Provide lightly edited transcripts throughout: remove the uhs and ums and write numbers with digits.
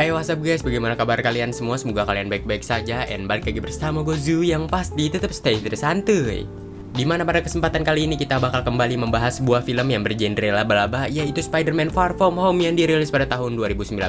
Ayo what's up guys, bagaimana kabar kalian semua? Semoga kalian baik-baik saja. And balik lagi bersama Gozu yang pasti tetap stay terus santuy. Dimana pada kesempatan kali ini kita bakal kembali membahas sebuah film yang bergenre laba-laba, yaitu Spider-Man Far From Home yang dirilis pada tahun 2019.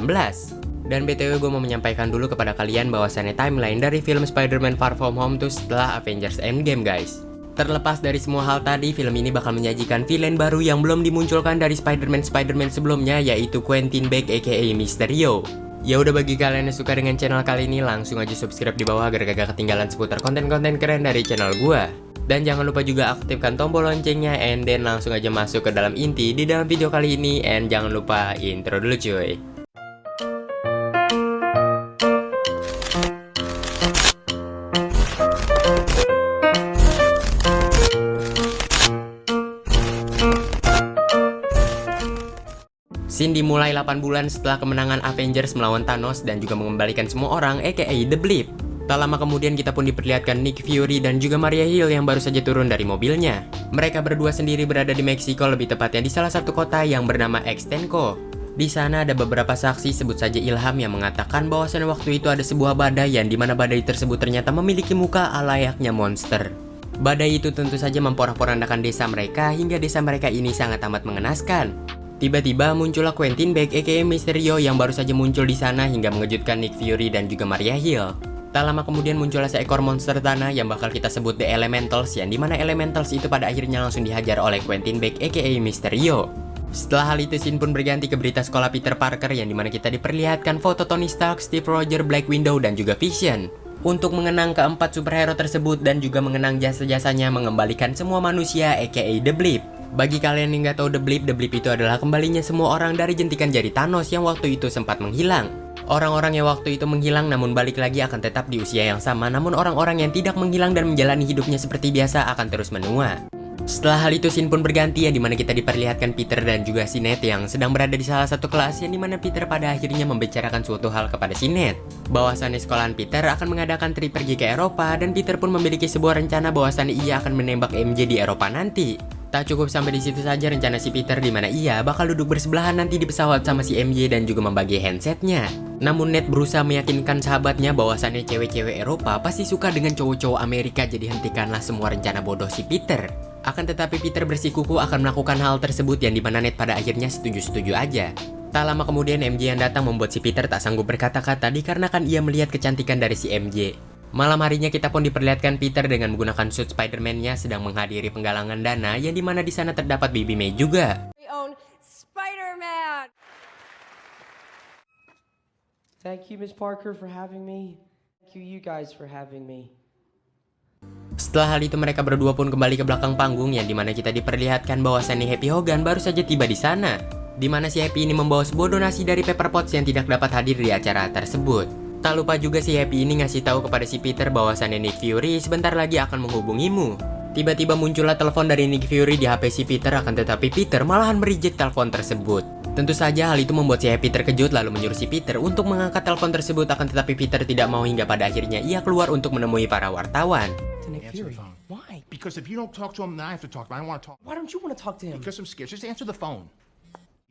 Dan BTW gue mau menyampaikan dulu kepada kalian bahwasannya timeline dari film Spider-Man Far From Home tuh setelah Avengers Endgame guys. Terlepas dari semua hal tadi, film ini bakal menyajikan villain baru yang belum dimunculkan dari Spider-Man sebelumnya, yaitu Quentin Beck aka Mysterio. Ya udah, bagi kalian yang suka dengan channel kali ini, langsung aja subscribe di bawah agar gak ketinggalan seputar konten-konten keren dari channel gua. Dan jangan lupa juga aktifkan tombol loncengnya, and then langsung aja masuk ke dalam inti di dalam video kali ini. And jangan lupa intro dulu cuy. Scene dimulai 8 bulan setelah kemenangan Avengers melawan Thanos dan juga mengembalikan semua orang aka The Blip. Tak lama kemudian kita pun diperlihatkan Nick Fury dan juga Maria Hill yang baru saja turun dari mobilnya. Mereka berdua sendiri berada di Meksiko, lebih tepatnya di salah satu kota yang bernama Extenco. Di sana ada beberapa saksi, sebut saja Ilham, yang mengatakan bahwasannya waktu itu ada sebuah badai yang dimana badai tersebut ternyata memiliki muka layaknya monster. Badai itu tentu saja memporak-porandakan desa mereka hingga desa mereka ini sangat amat mengenaskan. Tiba-tiba muncullah Quentin Beck aka Mysterio yang baru saja muncul di sana hingga mengejutkan Nick Fury dan juga Maria Hill. Tak lama kemudian muncullah seekor monster tanah yang bakal kita sebut The Elementals, yang dimana Elementals itu pada akhirnya langsung dihajar oleh Quentin Beck aka Mysterio. Setelah hal itu, scene pun berganti ke berita sekolah Peter Parker yang dimana kita diperlihatkan foto Tony Stark, Steve Rogers, Black Widow dan juga Vision. Untuk mengenang keempat superhero tersebut dan juga mengenang jasa-jasanya mengembalikan semua manusia aka The Blip. Bagi kalian yang nggak tahu The Blip itu adalah kembalinya semua orang dari jentikan jari Thanos yang waktu itu sempat menghilang. Orang-orang yang waktu itu menghilang namun balik lagi akan tetap di usia yang sama, namun orang-orang yang tidak menghilang dan menjalani hidupnya seperti biasa akan terus menua. Setelah hal itu, scene pun berganti yang dimana kita diperlihatkan Peter dan juga Sinet yang sedang berada di salah satu kelas, yang dimana Peter pada akhirnya membicarakan suatu hal kepada Sinet. Bahwasannya sekolahan Peter akan mengadakan trip pergi ke Eropa, dan Peter pun memiliki sebuah rencana bahwasannya ia akan menembak MJ di Eropa nanti. Tak cukup sampai di situ saja rencana si Peter, di mana ia bakal duduk bersebelahan nanti di pesawat sama si MJ dan juga membagi handsetnya. Namun Ned berusaha meyakinkan sahabatnya bahwasannya cewek-cewek Eropa pasti suka dengan cowok-cowok Amerika, jadi hentikanlah semua rencana bodoh si Peter. Akan tetapi Peter bersikukuh akan melakukan hal tersebut yang dimana Ned pada akhirnya setuju-setuju aja. Tak lama kemudian MJ yang datang membuat si Peter tak sanggup berkata-kata dikarenakan ia melihat kecantikan dari si MJ. Malam harinya kita pun diperlihatkan Peter dengan menggunakan suit Spider-Man-nya sedang menghadiri penggalangan dana yang dimana di sana terdapat Baby May juga. We own Spider-Man. Thank you, Miss Parker, for having me. Thank you guys for having me. Setelah hal itu mereka berdua pun kembali ke belakang panggung yang dimana kita diperlihatkan bahwasannya Happy Hogan baru saja tiba di sana. Dimana si Happy ini membawa sebuah donasi dari Pepper Potts yang tidak dapat hadir di acara tersebut. Tak lupa juga si Happy ini ngasih tahu kepada si Peter bahwasannya Nick Fury sebentar lagi akan menghubungimu. Tiba-tiba muncullah telepon dari Nick Fury di HP si Peter, akan tetapi Peter malahan mereject telepon tersebut. Tentu saja hal itu membuat si Happy terkejut lalu menyuruh si Peter untuk mengangkat telepon tersebut, akan tetapi Peter tidak mau hingga pada akhirnya ia keluar untuk menemui para wartawan. Nick Answer Fury. the phone. Why? Because if you don't talk to him, then I have to talk to him. I don't want to talk. Why don't you want to talk to him? Because I'm scared. Just answer the phone.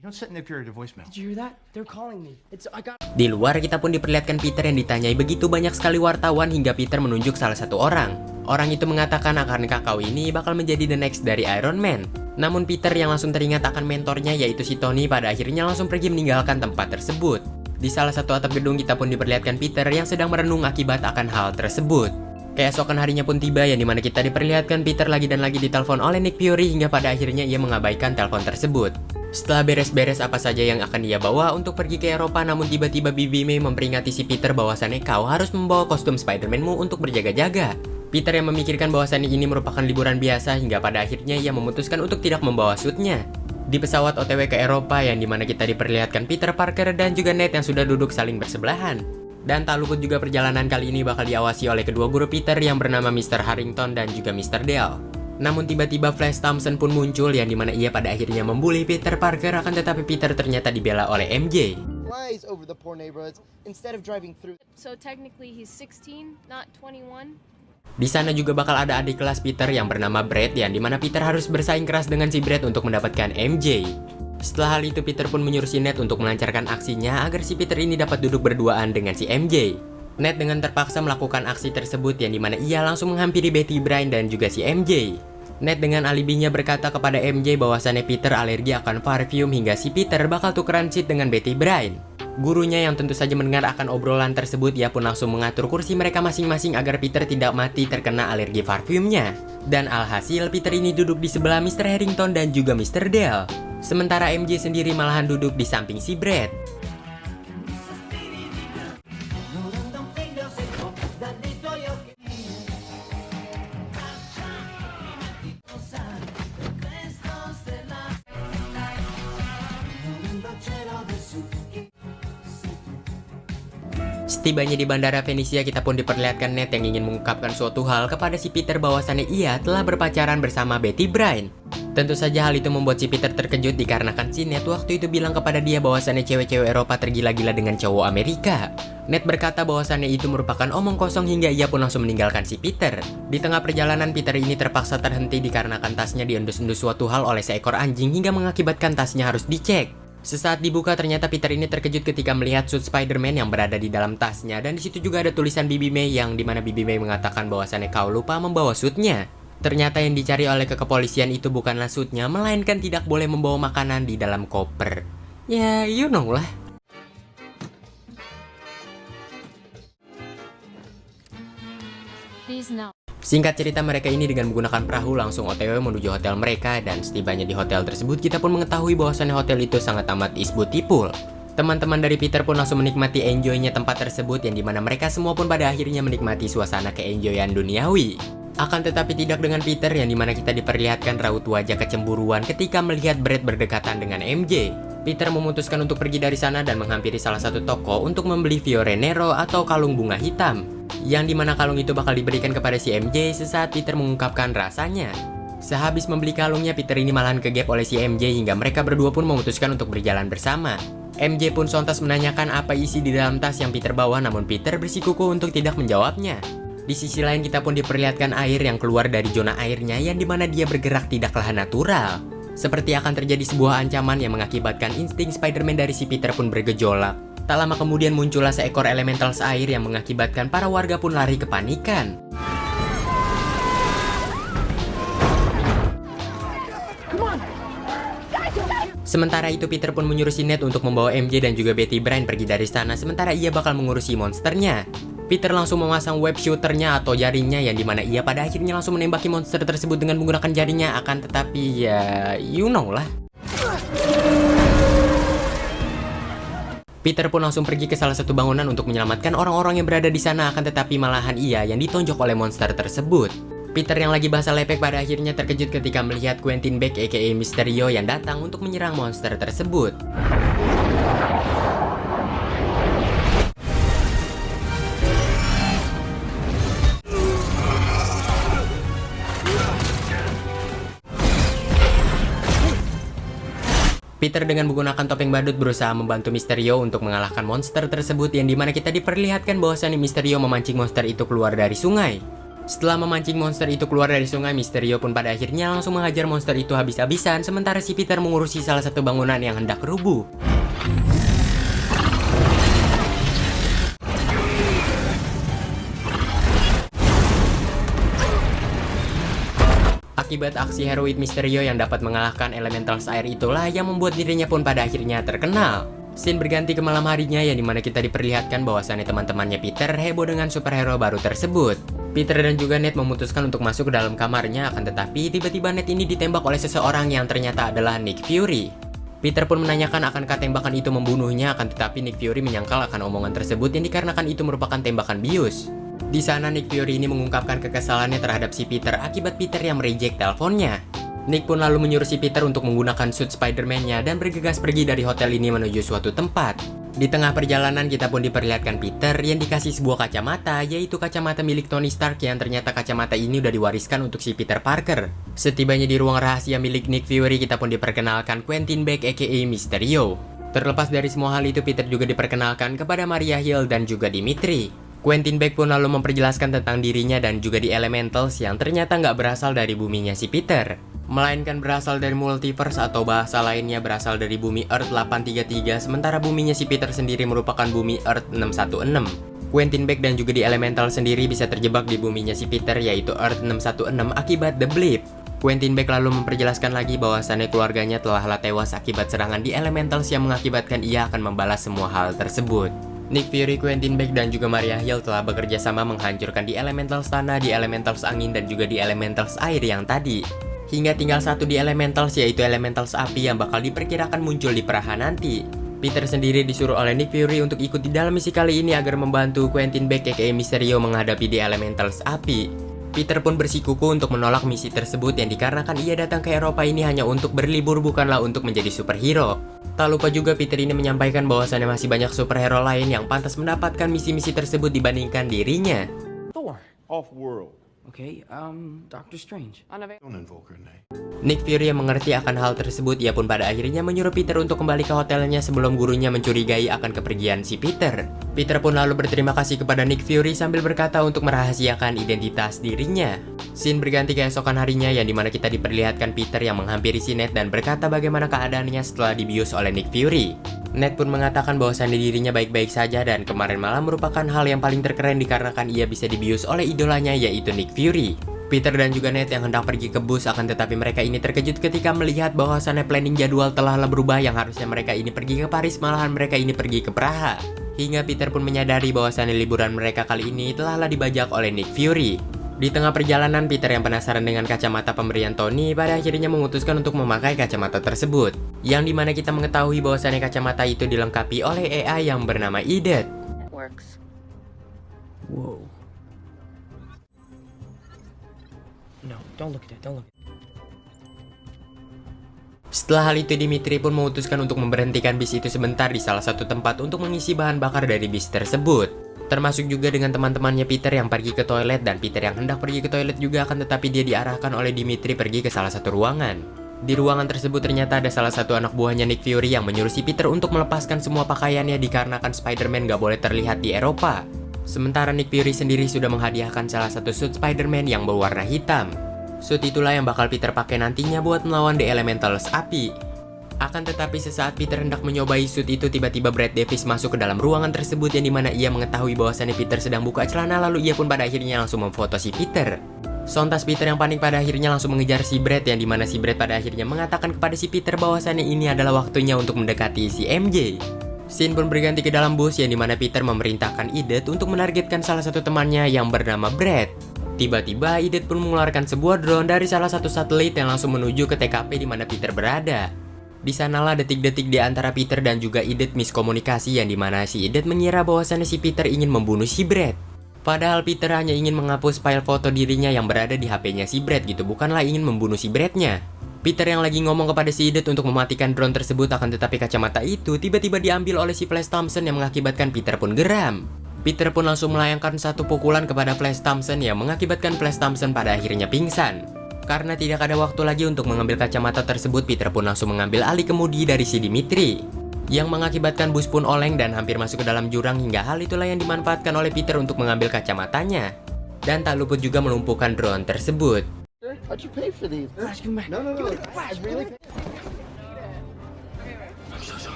You don't set Nick Fury to voicemail. Did you hear that? They're calling me. I got. Di luar kita pun diperlihatkan Peter yang ditanyai begitu banyak sekali wartawan hingga Peter menunjuk salah satu orang. Orang itu mengatakan akankah kau ini bakal menjadi the next dari Iron Man. Namun Peter yang langsung teringat akan mentornya yaitu si Tony pada akhirnya langsung pergi meninggalkan tempat tersebut. Di salah satu atap gedung kita pun diperlihatkan Peter yang sedang merenung akibat akan hal tersebut. Keesokan harinya pun tiba yang dimana kita diperlihatkan Peter lagi dan lagi ditelepon oleh Nick Fury hingga pada akhirnya ia mengabaikan telepon tersebut. Setelah beres-beres apa saja yang akan ia bawa untuk pergi ke Eropa, namun tiba-tiba Baby May memperingati si Peter bahwasannya kau harus membawa kostum Spider-Man-mu untuk berjaga-jaga. Peter yang memikirkan bahwasannya ini merupakan liburan biasa hingga pada akhirnya ia memutuskan untuk tidak membawa suitnya. Di pesawat OTW ke Eropa yang dimana kita diperlihatkan Peter Parker dan juga Ned yang sudah duduk saling bersebelahan. Dan tak luput juga perjalanan kali ini bakal diawasi oleh kedua guru Peter yang bernama Mr. Harrington dan juga Mr. Dale. Namun tiba-tiba Flash Thompson pun muncul yang dimana ia pada akhirnya membuli Peter Parker, akan tetapi Peter ternyata dibela oleh MJ. Flies over the poor neighborhoods instead of driving through. So technically he's 16, not 21. Di sana juga bakal ada adik kelas Peter yang bernama Brad yang dimana Peter harus bersaing keras dengan si Brad untuk mendapatkan MJ. Setelah hal itu, Peter pun menyuruh si Ned untuk melancarkan aksinya agar si Peter ini dapat duduk berduaan dengan si MJ. Ned dengan terpaksa melakukan aksi tersebut yang dimana ia langsung menghampiri Betty Bryan dan juga si MJ. Ned dengan alibinya berkata kepada MJ bahwasannya Peter alergi akan parfum hingga si Peter bakal tukeran seat dengan Betty Bryan. Gurunya yang tentu saja mendengar akan obrolan tersebut, ia pun langsung mengatur kursi mereka masing-masing agar Peter tidak mati terkena alergi parfumnya. Dan alhasil Peter ini duduk di sebelah Mr. Harrington dan juga Mr. Dale. Sementara MJ sendiri malahan duduk di samping si Brad. Setibanya di Bandara Venesia, kita pun diperlihatkan Ned yang ingin mengungkapkan suatu hal kepada si Peter bahwasannya ia telah berpacaran bersama Betty Bryan. Tentu saja hal itu membuat si Peter terkejut dikarenakan si Ned waktu itu bilang kepada dia bahwasannya cewek-cewek Eropa tergila-gila dengan cowok Amerika. Ned berkata bahwasannya itu merupakan omong kosong hingga ia pun langsung meninggalkan si Peter. Di tengah perjalanan, Peter ini terpaksa terhenti dikarenakan tasnya diendus-endus suatu hal oleh seekor anjing hingga mengakibatkan tasnya harus dicek. Sesaat dibuka, ternyata Peter ini terkejut ketika melihat suit Spider-Man yang berada di dalam tasnya, dan disitu juga ada tulisan Bibi May yang dimana Bibi May mengatakan bahwasannya kau lupa membawa suitnya. Ternyata yang dicari oleh kepolisian itu bukanlah suitnya, melainkan tidak boleh membawa makanan di dalam koper. Ya, you know lah. These now. Singkat cerita, mereka ini dengan menggunakan perahu langsung OTW menuju hotel mereka, dan setibanya di hotel tersebut kita pun mengetahui bahwasannya hotel itu sangat amat is beautiful. Teman-teman dari Peter pun langsung menikmati enjoynya tempat tersebut yang dimana mereka semua pun pada akhirnya menikmati suasana keenjoyan duniawi. Akan tetapi tidak dengan Peter yang dimana kita diperlihatkan raut wajah kecemburuan ketika melihat Brad berdekatan dengan MJ. Peter memutuskan untuk pergi dari sana dan menghampiri salah satu toko untuk membeli Fiore Nero atau kalung bunga hitam, yang dimana kalung itu bakal diberikan kepada si MJ sesaat Peter mengungkapkan rasanya. Sehabis membeli kalungnya, Peter ini malahan kegep oleh si MJ hingga mereka berdua pun memutuskan untuk berjalan bersama. MJ pun sontas menanyakan apa isi di dalam tas yang Peter bawa, namun Peter bersikukuh untuk tidak menjawabnya. Di sisi lain kita pun diperlihatkan air yang keluar dari zona airnya yang dimana dia bergerak tidaklah natural. Seperti akan terjadi sebuah ancaman yang mengakibatkan insting Spider-Man dari si Peter pun bergejolak. Tak lama kemudian muncullah seekor elementals air yang mengakibatkan para warga pun lari kepanikan. Sementara itu Peter pun menyuruh si Ned untuk membawa MJ dan juga Betty Bryan pergi dari sana, sementara ia bakal mengurusi monsternya. Peter langsung memasang web shooternya atau jaringnya yang dimana ia pada akhirnya langsung menembaki monster tersebut dengan menggunakan jaringnya, akan tetapi ya you know lah. Peter pun langsung pergi ke salah satu bangunan untuk menyelamatkan orang-orang yang berada di sana, akan tetapi malahan ia yang ditonjok oleh monster tersebut. Peter yang lagi basah lepek pada akhirnya terkejut ketika melihat Quentin Beck aka Mysterio yang datang untuk menyerang monster tersebut. Peter dengan menggunakan topeng badut berusaha membantu Mysterio untuk mengalahkan monster tersebut yang dimana kita diperlihatkan bahwasannya Mysterio memancing monster itu keluar dari sungai. Setelah memancing monster itu keluar dari sungai, Mysterio pun pada akhirnya langsung menghajar monster itu habis-habisan, sementara si Peter mengurusi salah satu bangunan yang hendak rubuh. Akibat aksi heroik Mysterio yang dapat mengalahkan elementals air itulah yang membuat dirinya pun pada akhirnya terkenal. Scene berganti ke malam harinya yang dimana kita diperlihatkan bahwasannya teman-temannya Peter heboh dengan superhero baru tersebut. Peter dan juga Ned memutuskan untuk masuk ke dalam kamarnya, akan tetapi tiba-tiba Ned ini ditembak oleh seseorang yang ternyata adalah Nick Fury. Peter pun menanyakan akankah tembakan itu membunuhnya, akan tetapi Nick Fury menyangkal akan omongan tersebut yang dikarenakan itu merupakan tembakan bius. Di sana Nick Fury ini mengungkapkan kekesalannya terhadap si Peter akibat Peter yang mereject teleponnya. Nick pun lalu menyuruh si Peter untuk menggunakan suit Spider-Man-nya dan bergegas pergi dari hotel ini menuju suatu tempat. Di tengah perjalanan kita pun diperlihatkan Peter yang dikasih sebuah kacamata, yaitu kacamata milik Tony Stark yang ternyata kacamata ini udah diwariskan untuk si Peter Parker. Setibanya di ruang rahasia milik Nick Fury, kita pun diperkenalkan Quentin Beck aka Mysterio. Terlepas dari semua hal itu, Peter juga diperkenalkan kepada Maria Hill dan juga Dimitri. Quentin Beck pun lalu memperjelaskan tentang dirinya dan juga di Elementals yang ternyata nggak berasal dari buminya si Peter. melainkan berasal dari multiverse atau bahasa lainnya berasal dari bumi Earth 833, sementara buminya si Peter sendiri merupakan bumi Earth 616. Quentin Beck dan juga di Elemental sendiri bisa terjebak di buminya si Peter yaitu Earth 616 akibat The Blip. Quentin Beck lalu memperjelaskan lagi bahwasannya keluarganya telah tewas akibat serangan di Elementals yang mengakibatkan ia akan membalas semua hal tersebut. Nick Fury, Quentin Beck, dan juga Maria Hill telah bekerja sama menghancurkan di Elementals tanah, di Elementals angin, dan juga di Elementals air yang tadi. Hingga tinggal satu di Elementals yaitu Elementals api yang bakal diperkirakan muncul di Praha nanti. Peter sendiri disuruh oleh Nick Fury untuk ikut di dalam misi kali ini agar membantu Quentin Beck aka Mysterio menghadapi di Elementals api. Peter pun bersikukuh untuk menolak misi tersebut yang dikarenakan ia datang ke Eropa ini hanya untuk berlibur bukanlah untuk menjadi superhero. Tak lupa juga Peter ini menyampaikan bahwasannya masih banyak superhero lain yang pantas mendapatkan misi-misi tersebut dibandingkan dirinya. Thor. Off-world. Okay, Doctor Strange. Don't invoke her name. Nick Fury yang mengerti akan hal tersebut, ia pun pada akhirnya menyuruh Peter untuk kembali ke hotelnya sebelum gurunya mencurigai akan kepergian si Peter. Peter pun lalu berterima kasih kepada Nick Fury sambil berkata untuk merahasiakan identitas dirinya. Scene berganti keesokan harinya yang dimana kita diperlihatkan Peter yang menghampiri si Ned dan berkata bagaimana keadaannya setelah dibius oleh Nick Fury. Ned pun mengatakan bahwasannya dirinya baik-baik saja dan kemarin malam merupakan hal yang paling terkeren dikarenakan ia bisa dibius oleh idolanya yaitu Nick Fury. Peter dan juga Ned yang hendak pergi ke bus akan tetapi mereka ini terkejut ketika melihat bahwasannya planning jadwal telah berubah yang harusnya mereka ini pergi ke Paris malahan mereka ini pergi ke Praha. Hingga Peter pun menyadari bahwasannya liburan mereka kali ini telah dibajak oleh Nick Fury. Di tengah perjalanan, Peter yang penasaran dengan kacamata pemberian Tony pada akhirnya memutuskan untuk memakai kacamata tersebut. Yang dimana kita mengetahui bahwasannya kacamata itu dilengkapi oleh AI yang bernama Idet. Whoa. No, don't look at it, don't look at it. Setelah hal itu, Dimitri pun memutuskan untuk memberhentikan bis itu sebentar di salah satu tempat untuk mengisi bahan bakar dari bis tersebut. Termasuk juga dengan teman-temannya Peter yang pergi ke toilet dan Peter yang hendak pergi ke toilet juga akan tetapi dia diarahkan oleh Dimitri pergi ke salah satu ruangan. Di ruangan tersebut ternyata ada salah satu anak buahnya Nick Fury yang menyuruh si Peter untuk melepaskan semua pakaiannya dikarenakan Spider-Man gak boleh terlihat di Eropa. Sementara Nick Fury sendiri sudah menghadiahkan salah satu suit Spider-Man yang berwarna hitam. Suit itulah yang bakal Peter pakai nantinya buat melawan The Elementals api. Akan tetapi sesaat Peter hendak menyobai suit itu tiba-tiba Brad Davis masuk ke dalam ruangan tersebut yang dimana ia mengetahui bahwasannya Peter sedang buka celana lalu ia pun pada akhirnya langsung memfoto si Peter. Sontas Peter yang panik pada akhirnya langsung mengejar si Brad yang dimana si Brad pada akhirnya mengatakan kepada si Peter bahwasannya ini adalah waktunya untuk mendekati si MJ. Scene pun berganti ke dalam bus yang dimana Peter memerintahkan Idet untuk menargetkan salah satu temannya yang bernama Brad. Tiba-tiba Idet pun mengeluarkan sebuah drone dari salah satu satelit yang langsung menuju ke TKP di mana Peter berada. Di sanalah detik-detik di antara Peter dan juga Idet miskomunikasi yang dimana si Idet mengira bahwasannya si Peter ingin membunuh si Brad. Padahal Peter hanya ingin menghapus file foto dirinya yang berada di HP-nya si Brad gitu, bukanlah ingin membunuh si Brad-nya. Peter yang lagi ngomong kepada si Idet untuk mematikan drone tersebut akan tetapi kacamata itu tiba-tiba diambil oleh si Flash Thompson yang mengakibatkan Peter pun geram. Peter pun langsung melayangkan satu pukulan kepada Flash Thompson yang mengakibatkan Flash Thompson pada akhirnya pingsan. Karena tidak ada waktu lagi untuk mengambil kacamata tersebut, Peter pun langsung mengambil alih kemudi dari si Dimitri. Yang mengakibatkan bus pun oleng dan hampir masuk ke dalam jurang hingga hal itulah yang dimanfaatkan oleh Peter untuk mengambil kacamatanya. Dan tak luput juga melumpuhkan drone tersebut. How'd you pay for these? Flash, come back. No. I really paid.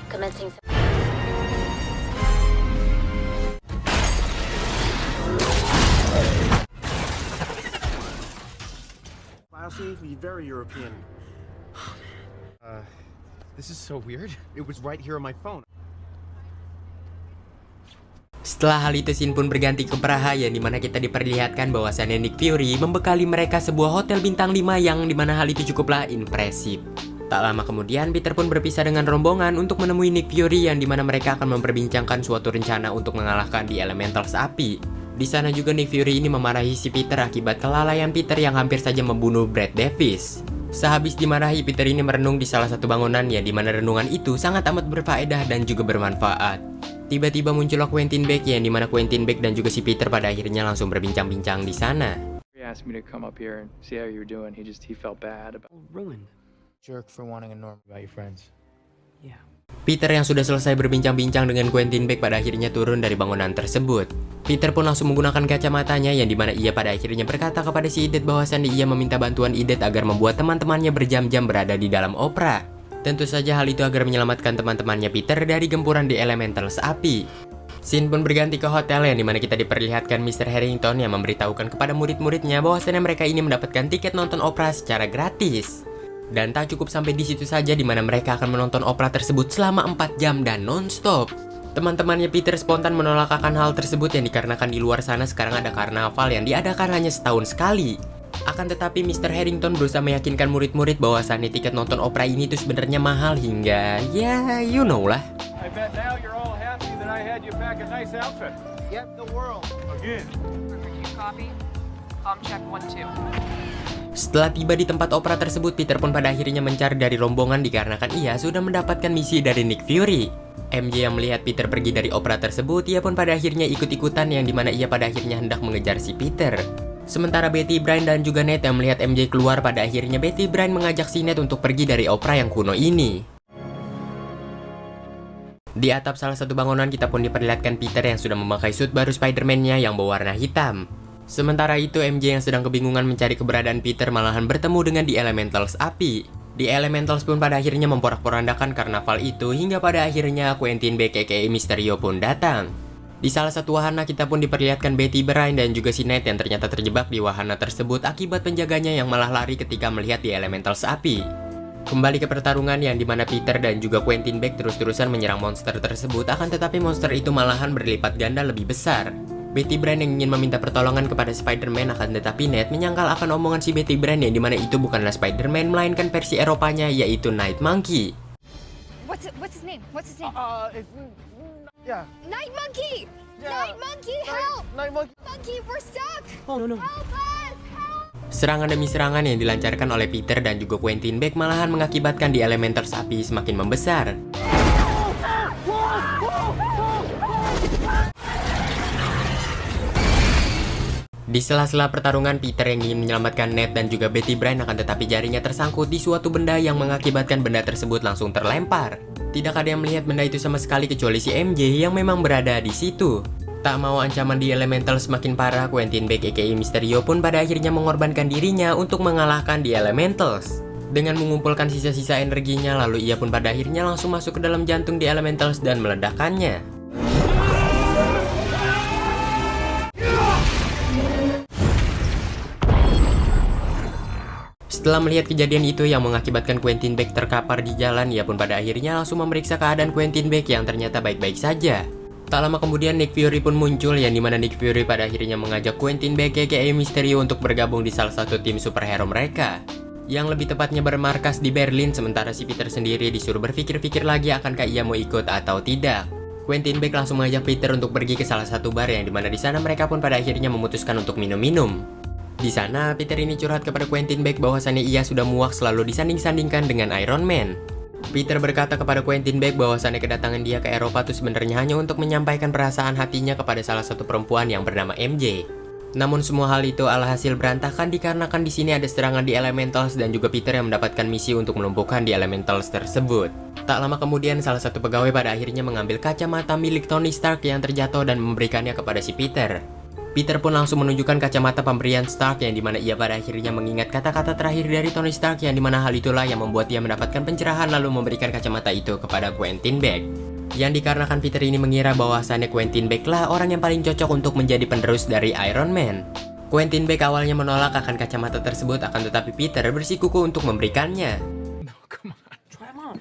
Commencing. File seems to be very European. This is so weird. It was right here on my phone. Setelah hal itu, scene pun berganti ke Praha yang dimana kita diperlihatkan bahwasannya Nick Fury membekali mereka sebuah hotel bintang 5 yang dimana hal itu cukuplah impresif. Tak lama kemudian, Peter pun berpisah dengan rombongan untuk menemui Nick Fury yang dimana mereka akan memperbincangkan suatu rencana untuk mengalahkan The Elementals api. Di sana juga Nick Fury ini memarahi si Peter akibat kelalaian Peter yang hampir saja membunuh Brad Davis. Sehabis dimarahi, Peter ini merenung di salah satu bangunan yang dimana renungan itu sangat amat berfaedah dan juga bermanfaat. Tiba-tiba muncullah Quentin Beck yang dimana Quentin Beck dan juga si Peter pada akhirnya langsung berbincang-bincang di sana. He asked me to come up here and see how you were doing. He felt bad about Ruined. Jerk for wanting to know about your friends. Yeah. Peter yang sudah selesai berbincang-bincang dengan Quentin Beck pada akhirnya turun dari bangunan tersebut. Peter pun langsung menggunakan kacamatanya yang dimana ia pada akhirnya berkata kepada si Edith bahwasannya ia meminta bantuan Edith agar membuat teman-temannya berjam-jam berada di dalam opera. Tentu saja hal itu agar menyelamatkan teman-temannya Peter dari gempuran di Elementals api. Scene pun berganti ke hotel yang dimana kita diperlihatkan Mr. Harrington yang memberitahukan kepada murid-muridnya bahwasannya mereka ini mendapatkan tiket nonton opera secara gratis. Dan tak cukup sampai di situ saja di mana mereka akan menonton opera tersebut selama 4 jam dan non-stop. Teman-temannya Peter spontan menolak akan hal tersebut yang dikarenakan di luar sana sekarang ada karnaval yang diadakan hanya setahun sekali. Akan tetapi Mr. Harrington berusaha meyakinkan murid-murid bahwasannya tiket nonton opera ini tuh sebenarnya mahal hingga ya you know lah. I bet now you're all happy that I had you pack a nice outfit. Yep, the world. Again. Copy. Check 1-2. Setelah tiba di tempat opera tersebut, Peter pun pada akhirnya mencari dari rombongan dikarenakan ia sudah mendapatkan misi dari Nick Fury. MJ yang melihat Peter pergi dari opera tersebut, ia pun pada akhirnya ikut-ikutan yang dimana ia pada akhirnya hendak mengejar si Peter. Sementara Betty Bryan dan juga Ned yang melihat MJ keluar, pada akhirnya Betty Bryan mengajak si Ned untuk pergi dari opera yang kuno ini. Di atap salah satu bangunan kita pun diperlihatkan Peter yang sudah memakai suit baru Spider-Man-nya yang berwarna hitam. Sementara itu MJ yang sedang kebingungan mencari keberadaan Peter malahan bertemu dengan The Elementals api. The Elementals pun pada akhirnya memporak-porandakan karnaval itu hingga pada akhirnya Quentin Beck aka Mysterio pun datang. Di salah satu wahana kita pun diperlihatkan Betty Bryan dan juga si Ned yang ternyata terjebak di wahana tersebut akibat penjaganya yang malah lari ketika melihat The Elementals api. Kembali ke pertarungan yang dimana Peter dan juga Quentin Beck terus-terusan menyerang monster tersebut, akan tetapi monster itu malahan berlipat ganda lebih besar. Betty Bryan yang ingin meminta pertolongan kepada Spider-Man, akan tetapi Ned menyangkal akan omongan si Betty Bryan yang dimana itu bukanlah Spider-Man melainkan versi Eropanya yaitu Night Monkey. What's his name? What's his name? Yeah. Night Monkey! Yeah. Night Monkey, help! Night monkey. Monkey, we're stuck! Oh, no. Help us! Help! Serangan demi serangan yang dilancarkan oleh Peter dan juga Quentin Beck malahan mengakibatkan The Elementals api semakin membesar. Di sela-sela pertarungan, Peter yang ingin menyelamatkan Ned dan juga Betty Bryan akan tetapi jarinya tersangkut di suatu benda yang mengakibatkan benda tersebut langsung terlempar. Tidak ada yang melihat benda itu sama sekali kecuali si MJ yang memang berada di situ. Tak mau ancaman di Elemental semakin parah, Quentin Beck aka Mysterio pun pada akhirnya mengorbankan dirinya untuk mengalahkan di Elementals. Dengan mengumpulkan sisa-sisa energinya, lalu ia pun pada akhirnya langsung masuk ke dalam jantung di Elementals dan meledakkannya. Setelah melihat kejadian itu yang mengakibatkan Quentin Beck terkapar di jalan, ia pun pada akhirnya langsung memeriksa keadaan Quentin Beck yang ternyata baik-baik saja. Tak lama kemudian Nick Fury pun muncul yang dimana Nick Fury pada akhirnya mengajak Quentin Beck aka Mysterio untuk bergabung di salah satu tim superhero mereka. Yang lebih tepatnya bermarkas di Berlin, sementara si Peter sendiri disuruh berpikir-pikir lagi akankah ia mau ikut atau tidak. Quentin Beck langsung mengajak Peter untuk pergi ke salah satu bar yang dimana di sana mereka pun pada akhirnya memutuskan untuk minum-minum. Di sana, Peter ini curhat kepada Quentin Beck bahwasannya ia sudah muak selalu disanding-sandingkan dengan Iron Man. Peter berkata kepada Quentin Beck bahwasannya kedatangan dia ke Eropa itu sebenarnya hanya untuk menyampaikan perasaan hatinya kepada salah satu perempuan yang bernama MJ. Namun semua hal itu alhasil berantakan dikarenakan di sini ada serangan di Elementals dan juga Peter yang mendapatkan misi untuk melumpuhkan di Elementals tersebut. Tak lama kemudian salah satu pegawai pada akhirnya mengambil kacamata milik Tony Stark yang terjatuh dan memberikannya kepada si Peter. Peter pun langsung menunjukkan kacamata pemberian Stark yang dimana ia pada akhirnya mengingat kata-kata terakhir dari Tony Stark yang dimana hal itulah yang membuat ia mendapatkan pencerahan lalu memberikan kacamata itu kepada Quentin Beck. Yang dikarenakan Peter ini mengira bahwasannya Quentin Beck lah orang yang paling cocok untuk menjadi penerus dari Iron Man. Quentin Beck awalnya menolak akan kacamata tersebut, akan tetapi Peter bersikukuh untuk memberikannya. No, come on. Try them on.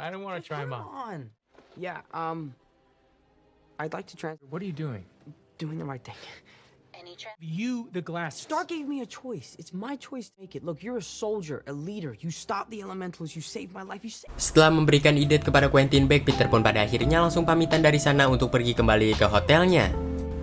I don't want to try them out. on. Yeah, I'd like to try What are you doing? doing the right thing. You, the glass. Stark gave me a choice. It's my choice to take it. Look, you're a soldier, a leader. You stopped the Elementals. You saved my life. Setelah memberikan ide kepada Quentin Beck, Peter pun pada akhirnya langsung pamitan dari sana untuk pergi kembali ke hotelnya.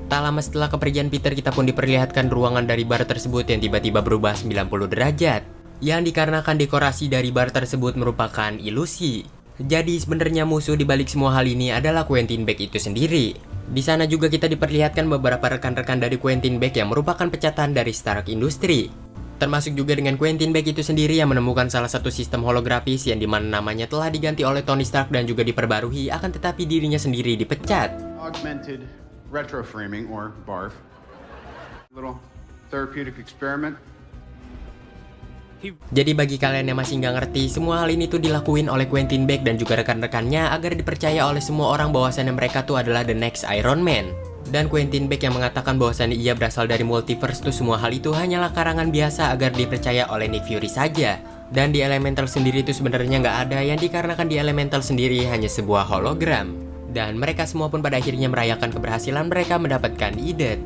Tak lama setelah kepergian Peter, kita pun diperlihatkan ruangan dari bar tersebut yang tiba-tiba berubah 90 derajat. Yang dikarenakan dekorasi dari bar tersebut merupakan ilusi. Jadi sebenarnya musuh di balik semua hal ini adalah Quentin Beck itu sendiri. Di sana juga kita diperlihatkan beberapa rekan-rekan dari Quentin Beck yang merupakan pecatan dari Stark Industries. Termasuk juga dengan Quentin Beck itu sendiri yang menemukan salah satu sistem holografis yang dimana namanya telah diganti oleh Tony Stark dan juga diperbarui, akan tetapi dirinya sendiri dipecat. Augmented retroframing, or BARF. Little therapeutic experiment. Jadi bagi kalian yang masih nggak ngerti, semua hal ini tuh dilakuin oleh Quentin Beck dan juga rekan-rekannya agar dipercaya oleh semua orang bahwasannya mereka tuh adalah the next Iron Man. Dan Quentin Beck yang mengatakan bahwasannya ia berasal dari multiverse tuh semua hal itu hanyalah karangan biasa agar dipercaya oleh Nick Fury saja. Dan di Elemental sendiri itu sebenarnya nggak ada, yang dikarenakan di Elemental sendiri hanya sebuah hologram. Dan mereka semua pun pada akhirnya merayakan keberhasilan mereka mendapatkan ide.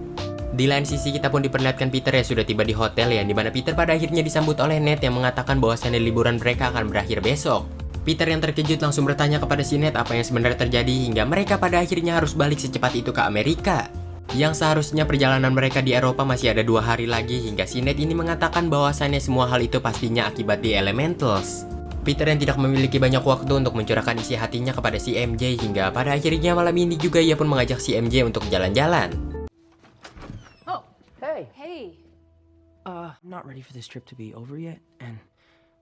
Di lain sisi kita pun diperlihatkan Peter yang sudah tiba di hotel, yang dimana Peter pada akhirnya disambut oleh Ned yang mengatakan bahwasannya liburan mereka akan berakhir besok. Peter yang terkejut langsung bertanya kepada si Ned apa yang sebenarnya terjadi hingga mereka pada akhirnya harus balik secepat itu ke Amerika. Yang seharusnya perjalanan mereka di Eropa masih ada 2 hari lagi, hingga si Ned ini mengatakan bahwasannya semua hal itu pastinya akibat di Elementals. Peter yang tidak memiliki banyak waktu untuk mencurahkan isi hatinya kepada si MJ, hingga pada akhirnya malam ini juga ia pun mengajak si MJ untuk jalan-jalan. Hey. Hey. I'm not ready for this trip to be over yet, and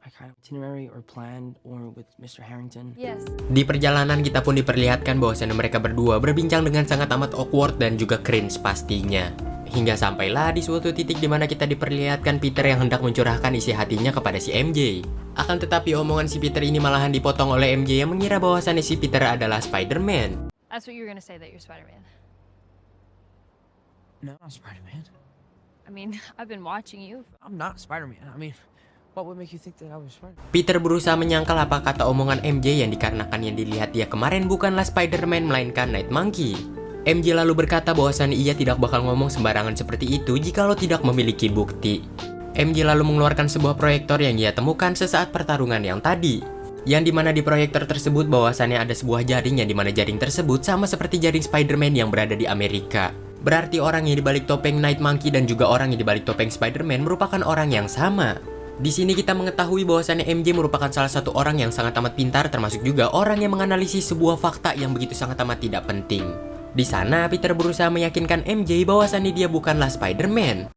I kind of itinerary or planned or with Mr. Harrington. Yes. Di perjalanan kita pun diperlihatkan bahwasannya mereka berdua berbincang dengan sangat amat awkward dan juga cringe pastinya. Hingga sampailah di suatu titik di mana kita diperlihatkan Peter yang hendak mencurahkan isi hatinya kepada si MJ. Akan tetapi omongan si Peter ini malahan dipotong oleh MJ yang mengira bahwasannya si Peter adalah Spider-Man. That's what you were gonna say, that you're Spider-Man. No, I'm Spider-Man. I mean, I've been watching you. I'm not Spider-Man. I mean, what would make you think that I was Spider-Man? Peter berusaha menyangkal apa kata omongan MJ yang dikarenakan yang dilihat dia kemarin bukanlah Spider-Man melainkan Night Monkey. MJ lalu berkata bahwasannya ia tidak bakal ngomong sembarangan seperti itu jikalau tidak memiliki bukti. MJ lalu mengeluarkan sebuah proyektor yang ia temukan sesaat pertarungan yang tadi. Yang dimana di proyektor tersebut bahwasannya ada sebuah jaring yang dimana jaring tersebut sama seperti jaring Spider-Man yang berada di Amerika. Berarti orang yang dibalik topeng Night Monkey dan juga orang yang dibalik topeng Spider-Man merupakan orang yang sama. Di sini kita mengetahui bahwasannya MJ merupakan salah satu orang yang sangat amat pintar, termasuk juga orang yang menganalisis sebuah fakta yang begitu sangat amat tidak penting. Di sana Peter berusaha meyakinkan MJ bahwasannya dia bukanlah Spider-Man.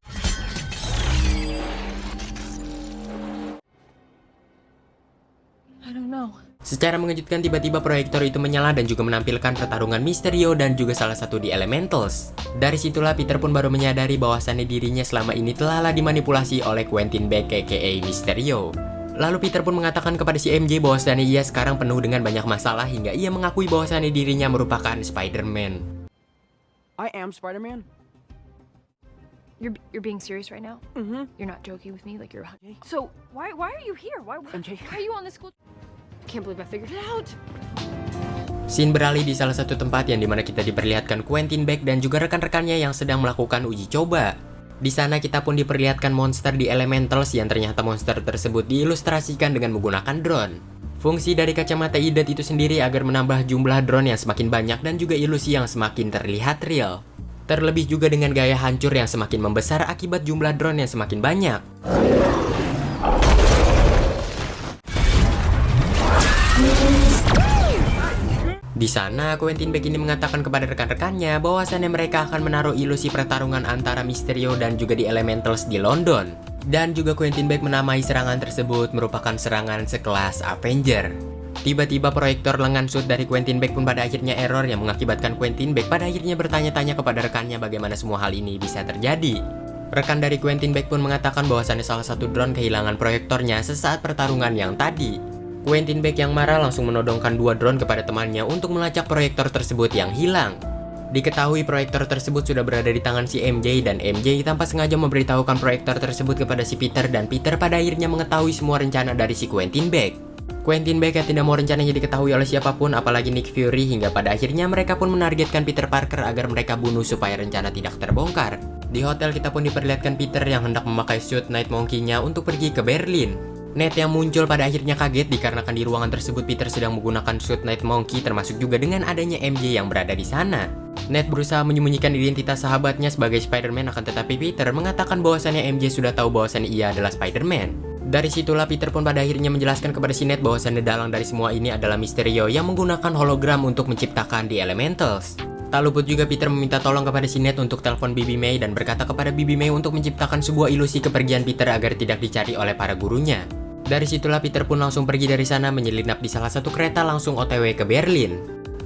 I don't know. Secara mengejutkan tiba-tiba proyektor itu menyala dan juga menampilkan pertarungan Mysterio dan juga salah satu di Elementals. Dari situlah Peter pun baru menyadari bahwasannya dirinya selama ini telahlah dimanipulasi oleh Quentin Beck aka Mysterio. Lalu Peter pun mengatakan kepada si MJ bahwasannya ia sekarang penuh dengan banyak masalah hingga ia mengakui bahwasannya dirinya merupakan Spider-Man. I am Spider-Man. You're being serious right now? Mm-hmm. You're not joking with me like you're. So why are you here? Why MJ. are you on the school? Can't believe I figured it out. Scene beralih di salah satu tempat yang dimana kita diperlihatkan Quentin Beck dan juga rekan-rekannya yang sedang melakukan uji coba. Di sana kita pun diperlihatkan monster di Elementals yang ternyata monster tersebut diilustrasikan dengan menggunakan drone. Fungsi dari kacamata Idet itu sendiri agar menambah jumlah drone yang semakin banyak dan juga ilusi yang semakin terlihat real. Terlebih juga dengan gaya hancur yang semakin membesar akibat jumlah drone yang semakin banyak. Di sana, Quentin Beck ini mengatakan kepada rekan-rekannya bahwasannya mereka akan menaruh ilusi pertarungan antara Mysterio dan juga di Elementals di London. Dan juga Quentin Beck menamai serangan tersebut merupakan serangan sekelas Avenger. Tiba-tiba proyektor lengan suit dari Quentin Beck pun pada akhirnya error yang mengakibatkan Quentin Beck pada akhirnya bertanya-tanya kepada rekannya bagaimana semua hal ini bisa terjadi. Rekan dari Quentin Beck pun mengatakan bahwasannya salah satu drone kehilangan proyektornya sesaat pertarungan yang tadi. Quentin Beck yang marah langsung menodongkan 2 drone kepada temannya untuk melacak proyektor tersebut yang hilang. Diketahui proyektor tersebut sudah berada di tangan si MJ dan MJ tanpa sengaja memberitahukan proyektor tersebut kepada si Peter dan Peter pada akhirnya mengetahui semua rencana dari si Quentin Beck. Quentin Beck yang tidak mau rencananya diketahui oleh siapapun apalagi Nick Fury hingga pada akhirnya mereka pun menargetkan Peter Parker agar mereka bunuh supaya rencana tidak terbongkar. Di hotel kita pun diperlihatkan Peter yang hendak memakai suit Night Monkey-nya untuk pergi ke Berlin. Ned yang muncul pada akhirnya kaget dikarenakan di ruangan tersebut Peter sedang menggunakan suit Night Monkey termasuk juga dengan adanya MJ yang berada di sana. Ned berusaha menyembunyikan identitas sahabatnya sebagai Spider-Man akan tetapi Peter mengatakan bahwasannya MJ sudah tahu bahwasannya ia adalah Spider-Man. Dari situlah Peter pun pada akhirnya menjelaskan kepada si Ned bahwasannya dalang dari semua ini adalah Mysterio yang menggunakan hologram untuk menciptakan The Elementals. Tak luput juga Peter meminta tolong kepada si Ned untuk telepon Bibi May dan berkata kepada Bibi May untuk menciptakan sebuah ilusi kepergian Peter agar tidak dicari oleh para gurunya. Dari situlah Peter pun langsung pergi dari sana menyelinap di salah satu kereta langsung OTW ke Berlin.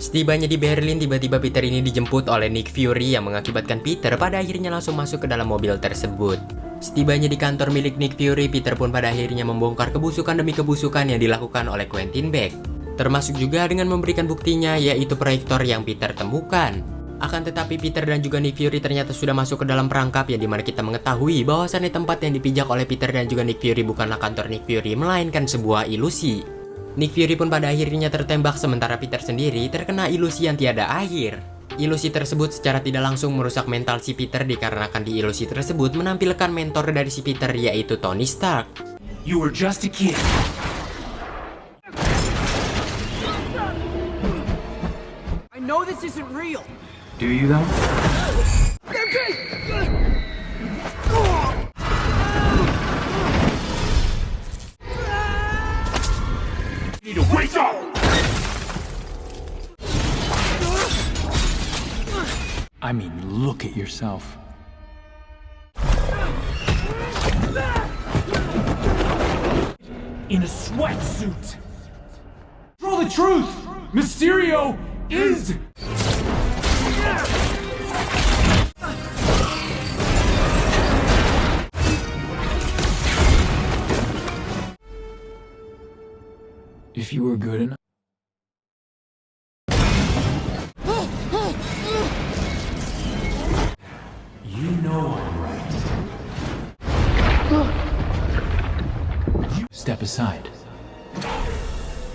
Setibanya di Berlin, tiba-tiba Peter ini dijemput oleh Nick Fury yang mengakibatkan Peter pada akhirnya langsung masuk ke dalam mobil tersebut. Setibanya di kantor milik Nick Fury, Peter pun pada akhirnya membongkar kebusukan demi kebusukan yang dilakukan oleh Quentin Beck. Termasuk juga dengan memberikan buktinya, yaitu proyektor yang Peter temukan. Akan tetapi Peter dan juga Nick Fury ternyata sudah masuk ke dalam perangkap yang dimana kita mengetahui bahwasannya tempat yang dipijak oleh Peter dan juga Nick Fury bukanlah kantor Nick Fury, melainkan sebuah ilusi. Nick Fury pun pada akhirnya tertembak sementara Peter sendiri terkena ilusi yang tiada akhir. Ilusi tersebut secara tidak langsung merusak mental si Peter dikarenakan di ilusi tersebut menampilkan mentor dari si Peter yaitu Tony Stark. You were just a kid. I know this isn't real. Do you though? You need to wake up! I mean, look at yourself. In a sweatsuit. Tell the truth. Mysterio is. If you were good enough. You know I'm right. You step aside.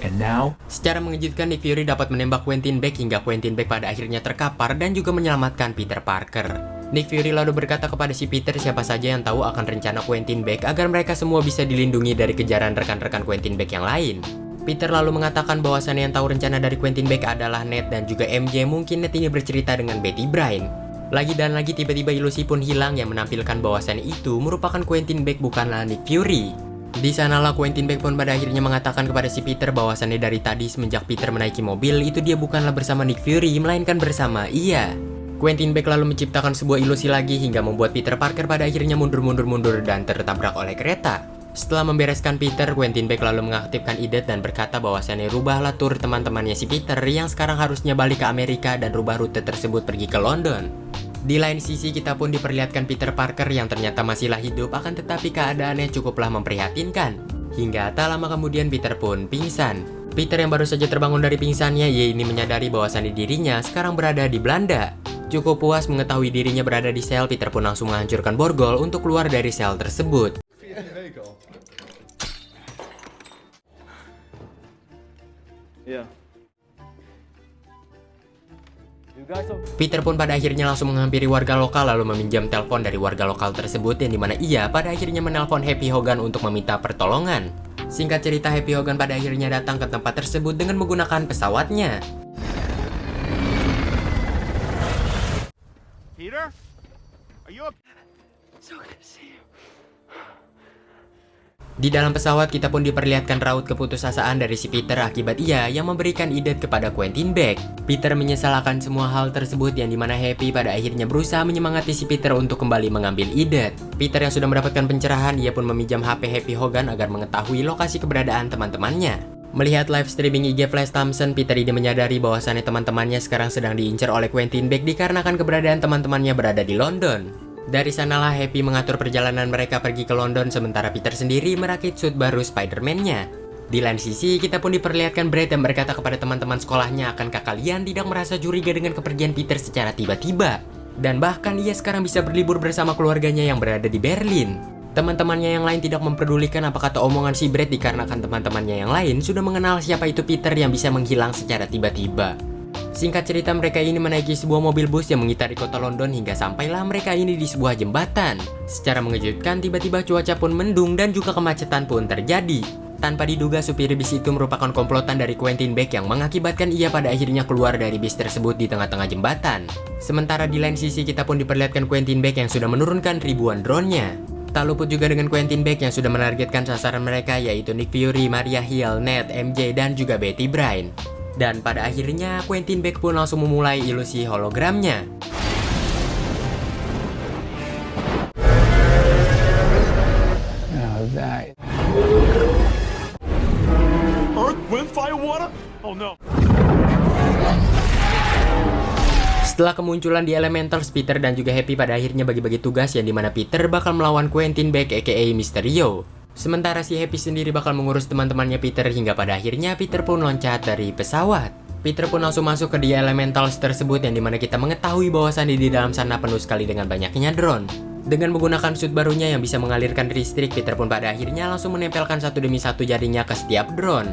And now, Secara mengejutkan, Nick Fury dapat menembak Quentin Beck hingga Quentin Beck pada akhirnya terkapar dan juga menyelamatkan Peter Parker. Nick Fury lalu berkata kepada si Peter siapa saja yang tahu akan rencana Quentin Beck agar mereka semua bisa dilindungi dari kejaran rekan-rekan Quentin Beck yang lain. Peter lalu mengatakan bahwasannya yang tahu rencana dari Quentin Beck adalah Ned dan juga MJ. Mungkin Ned ini bercerita dengan Betty Bryan. Lagi dan lagi tiba-tiba ilusi pun hilang yang menampilkan bahwasannya itu merupakan Quentin Beck bukanlah Nick Fury. Di sanalah Quentin Beck pun pada akhirnya mengatakan kepada si Peter bahwasannya dari tadi semenjak Peter menaiki mobil itu dia bukanlah bersama Nick Fury melainkan bersama ia. Quentin Beck lalu menciptakan sebuah ilusi lagi hingga membuat Peter Parker pada akhirnya mundur dan tertabrak oleh kereta. Setelah membereskan Peter, Quentin Beck lalu mengaktifkan Idet dan berkata bahwasannya rubahlah tur teman-temannya si Peter yang sekarang harusnya balik ke Amerika dan rubah rute tersebut pergi ke London. Di lain sisi kita pun diperlihatkan Peter Parker yang ternyata masihlah hidup akan tetapi keadaannya cukuplah memprihatinkan. Hingga tak lama kemudian Peter pun pingsan. Peter yang baru saja terbangun dari pingsannya, ia ini menyadari bahwasannya dirinya sekarang berada di Belanda. Cukup puas mengetahui dirinya berada di sel, Peter pun langsung menghancurkan borgol untuk keluar dari sel tersebut. Yeah. Peter pun pada akhirnya langsung menghampiri warga lokal lalu meminjam telepon dari warga lokal tersebut yang dimana ia pada akhirnya menelpon Happy Hogan untuk meminta pertolongan. Singkat cerita, Happy Hogan pada akhirnya datang ke tempat tersebut dengan menggunakan pesawatnya. Peter? Are you okay? So good to see you. Di dalam pesawat kita pun diperlihatkan raut keputusasaan dari si Peter akibat ia yang memberikan Idet kepada Quentin Beck. Peter menyesal akan semua hal tersebut yang dimana Happy pada akhirnya berusaha menyemangati si Peter untuk kembali mengambil Idet. Peter yang sudah mendapatkan pencerahan, ia pun meminjam HP Happy Hogan agar mengetahui lokasi keberadaan teman-temannya. Melihat live streaming IG Flash Thompson, Peter ini menyadari bahwasannya teman-temannya sekarang sedang diincar oleh Quentin Beck dikarenakan keberadaan teman-temannya berada di London. Dari sanalah Happy mengatur perjalanan mereka pergi ke London sementara Peter sendiri merakit suit baru Spider-Man-nya. Di lain sisi, kita pun diperlihatkan Brad yang berkata kepada teman-teman sekolahnya akankah kalian tidak merasa curiga dengan kepergian Peter secara tiba-tiba. Dan bahkan ia sekarang bisa berlibur bersama keluarganya yang berada di Berlin. Teman-temannya yang lain tidak memperdulikan apa kata omongan si Brad dikarenakan teman-temannya yang lain sudah mengenal siapa itu Peter yang bisa menghilang secara tiba-tiba. Singkat cerita, mereka ini menaiki sebuah mobil bus yang mengitari kota London hingga sampailah mereka ini di sebuah jembatan. Secara mengejutkan, tiba-tiba cuaca pun mendung dan juga kemacetan pun terjadi. Tanpa diduga, supir bis itu merupakan komplotan dari Quentin Beck yang mengakibatkan ia pada akhirnya keluar dari bis tersebut di tengah-tengah jembatan. Sementara di lain sisi kita pun diperlihatkan Quentin Beck yang sudah menurunkan ribuan drone-nya. Tak luput juga dengan Quentin Beck yang sudah menargetkan sasaran mereka yaitu Nick Fury, Maria Hill, Ned, MJ, dan juga Betty Bryan. Dan pada akhirnya Quentin Beck pun langsung memulai ilusi hologramnya. Earth, wind, fire, water? Oh no. Setelah kemunculan di Elementals, Peter dan juga Happy pada akhirnya bagi-bagi tugas yang dimana Peter bakal melawan Quentin Beck aka Mysterio. Sementara si Happy sendiri bakal mengurus teman-temannya Peter hingga pada akhirnya Peter pun loncat dari pesawat. Peter pun langsung masuk ke The Elementals tersebut yang dimana kita mengetahui bahwasannya di dalam sana penuh sekali dengan banyaknya drone. Dengan menggunakan suit barunya yang bisa mengalirkan listrik, Peter pun pada akhirnya langsung menempelkan satu demi satu jaringnya ke setiap drone.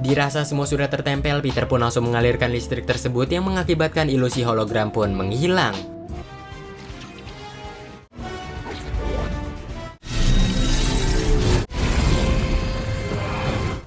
Dirasa semua sudah tertempel, Peter pun langsung mengalirkan listrik tersebut yang mengakibatkan ilusi hologram pun menghilang.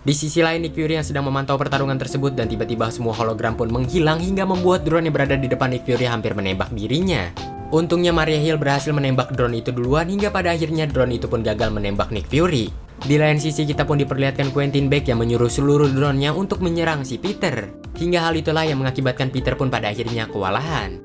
Di sisi lain, Nick Fury yang sedang memantau pertarungan tersebut dan tiba-tiba semua hologram pun menghilang hingga membuat drone yang berada di depan Nick Fury hampir menembak dirinya. Untungnya Maria Hill berhasil menembak drone itu duluan hingga pada akhirnya drone itu pun gagal menembak Nick Fury. Di lain sisi kita pun diperlihatkan Quentin Beck yang menyuruh seluruh drone-nya untuk menyerang si Peter. Hingga hal itulah yang mengakibatkan Peter pun pada akhirnya kewalahan.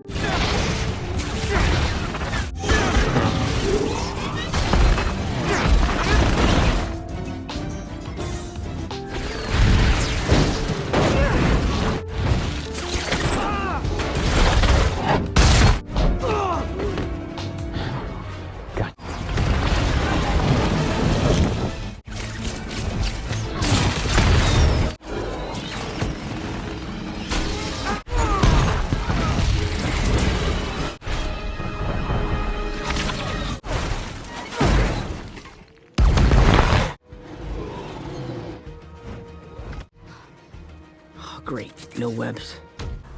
Great, no webs.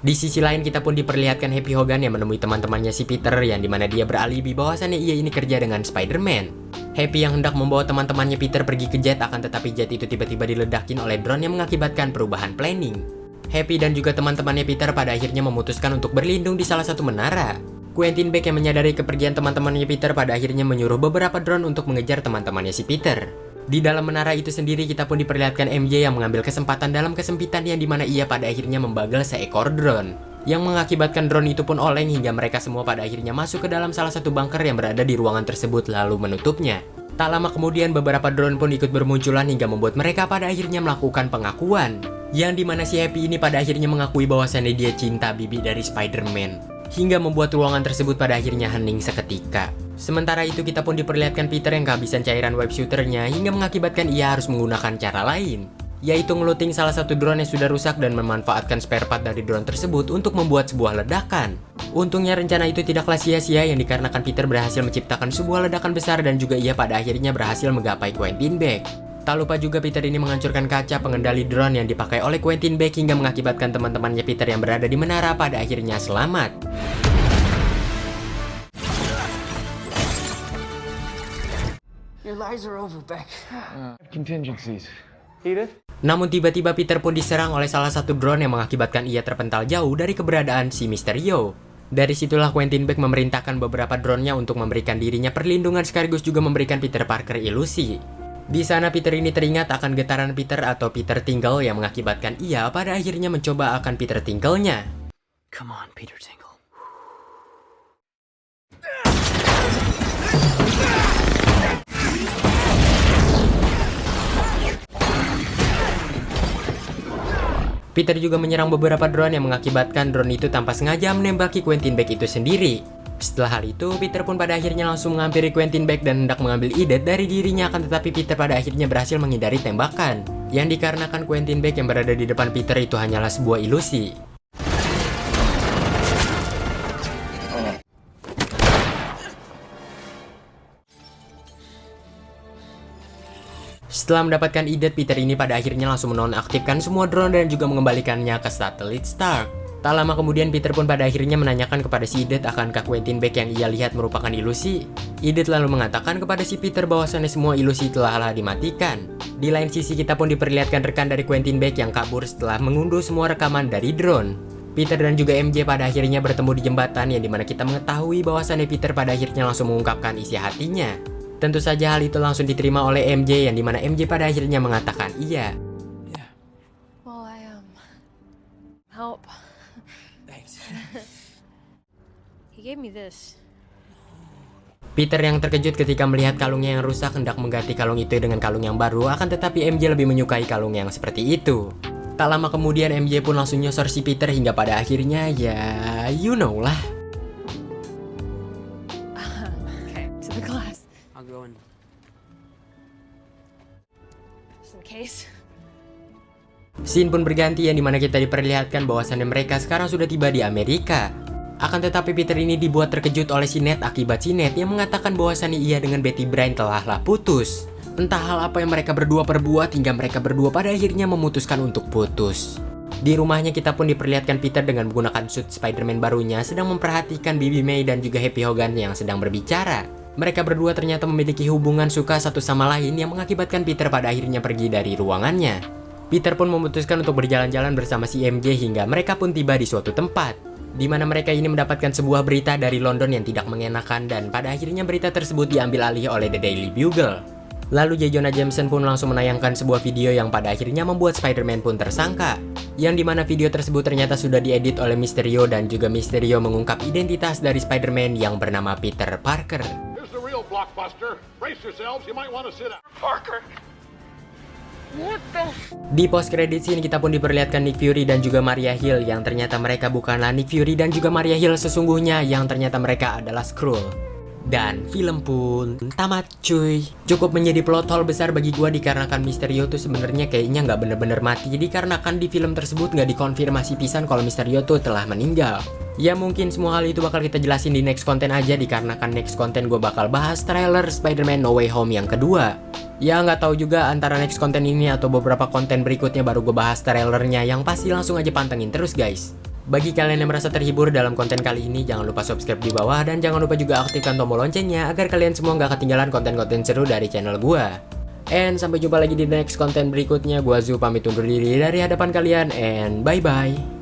Di sisi lain kita pun diperlihatkan Happy Hogan yang menemui teman-temannya si Peter yang dimana dia beralibi bahwasannya ia ini kerja dengan Spider-Man. Happy yang hendak membawa teman-temannya Peter pergi ke jet, akan tetapi jet itu tiba-tiba diledakin oleh drone yang mengakibatkan perubahan planning. Happy dan juga teman-temannya Peter pada akhirnya memutuskan untuk berlindung di salah satu menara. Quentin Beck yang menyadari kepergian teman-temannya Peter pada akhirnya menyuruh beberapa drone untuk mengejar teman-temannya si Peter. Di dalam menara itu sendiri kita pun diperlihatkan MJ yang mengambil kesempatan dalam kesempitan yang dimana ia pada akhirnya membagal seekor drone. Yang mengakibatkan drone itu pun oleng hingga mereka semua pada akhirnya masuk ke dalam salah satu bunker yang berada di ruangan tersebut lalu menutupnya. Tak lama kemudian beberapa drone pun ikut bermunculan hingga membuat mereka pada akhirnya melakukan pengakuan. Yang dimana si Happy ini pada akhirnya mengakui bahwasannya dia cinta bibi dari Spider-Man. Hingga membuat ruangan tersebut pada akhirnya hening seketika. Sementara itu kita pun diperlihatkan Peter yang kehabisan cairan web shooternya hingga mengakibatkan ia harus menggunakan cara lain, yaitu ngeluting salah satu drone yang sudah rusak dan memanfaatkan spare part dari drone tersebut untuk membuat sebuah ledakan. Untungnya rencana itu tidaklah sia-sia yang dikarenakan Peter berhasil menciptakan sebuah ledakan besar dan juga ia pada akhirnya berhasil menggapai Quentin Beck. Tak lupa juga Peter ini menghancurkan kaca pengendali drone yang dipakai oleh Quentin Beck hingga mengakibatkan teman-temannya Peter yang berada di menara pada akhirnya selamat. Your lies are over, Beck. Contingencies. Namun tiba-tiba Peter pun diserang oleh salah satu drone yang mengakibatkan ia terpental jauh dari keberadaan si Mysterio. Dari situlah Quentin Beck memerintahkan beberapa drone-nya untuk memberikan dirinya perlindungan sekaligus juga memberikan Peter Parker ilusi. Di sana Peter ini teringat akan getaran Peter atau Peter Tingle yang mengakibatkan ia pada akhirnya mencoba akan Peter Tingle-nya. Come on, Peter Tingle. Peter juga menyerang beberapa drone yang mengakibatkan drone itu tanpa sengaja menembaki Quentin Beck itu sendiri. Setelah hal itu, Peter pun pada akhirnya langsung menghampiri Quentin Beck dan hendak mengambil ide dari dirinya, akan tetapi Peter pada akhirnya berhasil menghindari tembakan. Yang dikarenakan Quentin Beck yang berada di depan Peter itu hanyalah sebuah ilusi. Setelah mendapatkan ide, Peter ini pada akhirnya langsung menonaktifkan semua drone dan juga mengembalikannya ke satelit Stark. Tak lama kemudian Peter pun pada akhirnya menanyakan kepada si Idet akankah Quentin Beck yang ia lihat merupakan ilusi. Idet lalu mengatakan kepada si Peter bahwasannya semua ilusi telah dimatikan. Di lain sisi kita pun diperlihatkan rekan dari Quentin Beck yang kabur setelah mengunduh semua rekaman dari drone. Peter dan juga MJ pada akhirnya bertemu di jembatan yang dimana kita mengetahui bahwasannya Peter pada akhirnya langsung mengungkapkan isi hatinya. Tentu saja hal itu langsung diterima oleh MJ yang dimana MJ pada akhirnya mengatakan iya. Well, help. Thanks. He gave me this. Peter yang terkejut ketika melihat kalungnya yang rusak hendak mengganti kalung itu dengan kalung yang baru, akan tetapi MJ lebih menyukai kalung yang seperti itu. Tak lama kemudian MJ pun langsung nyosor si Peter hingga pada akhirnya ya you know lah. Okay, to the class. I'll go in. Just in case. Scene pun berganti yang dimana kita diperlihatkan bahwasannya mereka sekarang sudah tiba di Amerika. Akan tetapi Peter ini dibuat terkejut oleh si Ned akibat si Ned yang mengatakan bahwasannya ia dengan Betty Brant telahlah putus. Entah hal apa yang mereka berdua perbuat hingga mereka berdua pada akhirnya memutuskan untuk putus. Di rumahnya kita pun diperlihatkan Peter dengan menggunakan suit Spider-Man barunya sedang memperhatikan Bibi May dan juga Happy Hogan yang sedang berbicara. Mereka berdua ternyata memiliki hubungan suka satu sama lain yang mengakibatkan Peter pada akhirnya pergi dari ruangannya. Peter pun memutuskan untuk berjalan-jalan bersama si MJ hingga mereka pun tiba di suatu tempat di mana mereka ini mendapatkan sebuah berita dari London yang tidak mengenakan dan pada akhirnya berita tersebut diambil alih oleh The Daily Bugle. Lalu J. Jonah Jameson pun langsung menayangkan sebuah video yang pada akhirnya membuat Spider-Man pun tersangka. Yang dimana video tersebut ternyata sudah diedit oleh Mysterio dan juga Mysterio mengungkap identitas dari Spider-Man yang bernama Peter Parker. Here's the real blockbuster. Brace yourselves, you might want to sit down. Parker. Di post credit scene kita pun diperlihatkan Nick Fury dan juga Maria Hill yang ternyata mereka bukanlah Nick Fury dan juga Maria Hill sesungguhnya, yang ternyata mereka adalah Skrull. Dan film pun tamat cuy. Cukup menjadi plot hole besar bagi gua dikarenakan Mysterio tuh sebenarnya kayaknya nggak bener-bener mati, dikarenakan di film tersebut nggak dikonfirmasi pisan kalau Mysterio tuh telah meninggal. Ya mungkin semua hal itu bakal kita jelasin di next konten aja, dikarenakan next konten gue bakal bahas trailer Spider-Man No Way Home yang kedua. Ya nggak tahu juga antara next konten ini atau beberapa konten berikutnya baru gue bahas trailernya, yang pasti langsung aja pantengin terus guys. Bagi kalian yang merasa terhibur dalam konten kali ini, jangan lupa subscribe di bawah dan jangan lupa juga aktifkan tombol loncengnya agar kalian semua nggak ketinggalan konten-konten seru dari channel gue. And sampai jumpa lagi di next konten berikutnya. Gua Zu pamit undur diri dari hadapan kalian and bye bye.